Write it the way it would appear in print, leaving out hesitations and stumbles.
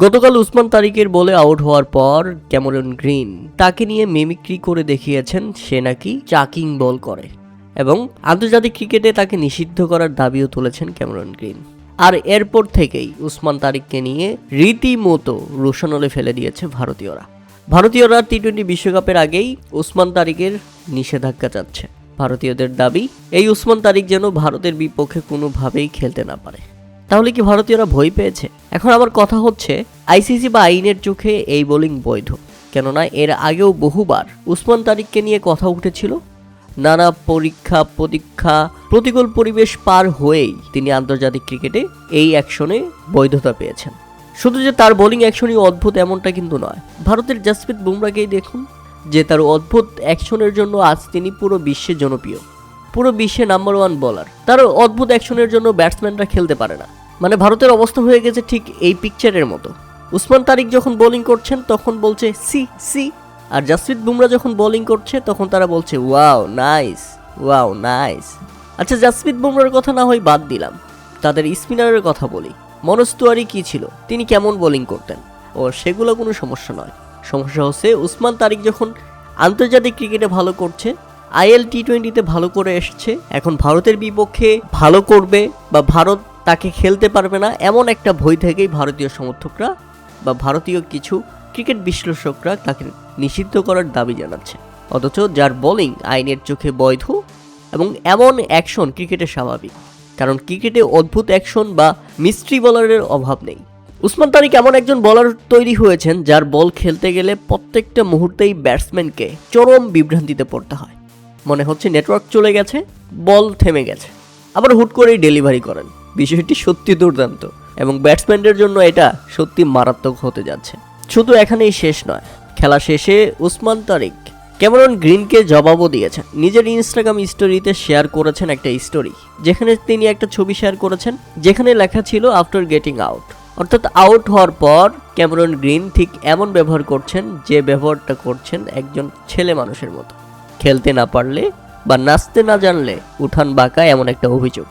গতকাল উসমান তারিকের বলে আউট হওয়ার পর ক্যামেরন গ্রিন তাকে নিয়ে মিমিক্রি করে দেখিয়েছেন সে নাকি চাকিং বল করে এবং আন্তর্জাতিক ক্রিকেটে তাকে নিষিদ্ধ করার দাবিও তুলেছেন ক্যামেরন গ্রিন। আর এরপর থেকেই উসমান তারিককে নিয়ে রীতিমতো রোশানলে ফেলে দিয়েছে ভারতীয়রা টি-20 বিশ্বকাপের আগেই উসমান তারিকের নিষেধাজ্ঞা চাচ্ছে। ভারতীয়দের দাবি এই উসমান তারিক যেন ভারতের বিপক্ষে কোনোভাবেই খেলতে না পারে। তাহলে কি ভারতীয়রা ভয় পেয়েছে? এখন আমার কথা হচ্ছে আইসিসি বা আইনের চোখে এই বোলিং বৈধ, কেননা এর আগেও বহুবার উসমান তারিককে নিয়ে কথা উঠেছিল। নানা পরীক্ষা প্রতীক্ষা প্রতিকূল পরিবেশ পার হয়েই তিনি আন্তর্জাতিক ক্রিকেটে এই অ্যাকশনে বৈধতা পেয়েছেন। শুধু যে তার বোলিং অ্যাকশনই অদ্ভুত এমনটা কিন্তু নয়। ভারতের জসপ্রীত বুমরাকেই দেখুন, যে তার অদ্ভুত অ্যাকশনের জন্য আজ তিনি পুরো বিশ্বে জনপ্রিয়, পুরো বিশ্বে নাম্বার 1 বোলার। তার অদ্ভুত অ্যাকশনের জন্য ব্যাটসম্যানরা খেলতে পারে না। মানে ভারতের অবস্থা হয়ে গেছে ঠিক এই পিকচারের মতো। উসমান তারিক যখন বোলিং করছেন তখন বলছে সি সি, আর জসপ্রীত বুমরা যখন বোলিং করছে তখন তারা বলছে ওয়াও নাইস। আচ্ছা, জসপ্রীত বুমরার কথা না হয় বাদ দিলাম, তাদের স্পিনারের কথা বলি। মনোজ তিওয়ারি কি ছিল, তিনি কেমন বোলিং করতেন, ও সেগুলো কোনো সমস্যা নয়। সমস্যা হচ্ছে উসমান তারিক যখন আন্তর্জাতিক ক্রিকেটে ভালো করছে, আইএল টি-20তে ভালো করে এসছে, এখন ভারতের বিপক্ষে ভালো করবে বা ভারত তাকে খেলতে পারবে না এমন একটা ভয় থেকেই ভারতীয় সমর্থকরা বা ভারতীয় কিছু ক্রিকেট বিশ্লেষকরা তাকে নিষিদ্ধ করার দাবি জানাচ্ছে। অথচ যার বোলিং আইনের চোখে বৈধ এবং এমন অ্যাকশন ক্রিকেটে স্বাভাবিক, কারণ ক্রিকেটে অদ্ভুত অ্যাকশন বা মিস্ট্রি বোলারের অভাব নেই। উসমান তারিক এমন একজন বোলার তৈরি হয়েছেন যার বল খেলতে গেলে প্রত্যেকটা মুহূর্তেই ব্যাটসম্যানকে চরম বিভ্রান্তিতে পড়তে হয়। মনে হচ্ছে নেটওয়ার্ক চলে গেছে, বল থেমে গেছে, আবার হুট করেই ডেলিভারি করেন। বিষয়টি সত্যি দুর্দান্ত এবং ব্যাটসম্যানদের জন্য এটা সত্যি মারাত্মক হতে যাচ্ছে। শুধু এখানেই শেষ নয়, খেলা শেষে উসমান তারিক ক্যামেরন গ্রিনকে জবাবও দিয়েছেন। নিজের ইনস্টাগ্রাম স্টোরিতে শেয়ার করেছেন একটা স্টোরি, যেখানে তিনি একটা ছবি শেয়ার করেছেন যেখানে লেখা ছিল আফটার গেটিং আউট, অর্থাৎ আউট হওয়ার পর ক্যামেরন গ্রিন ঠিক এমন ব্যবহার করছেন যে ব্যবহারটা করছেন একজন ছেলে মানুষের মতো। খেলতে না পারলে বা নাচতে না জানলে উঠান বাঁকা, এমন একটা অভিযোগ।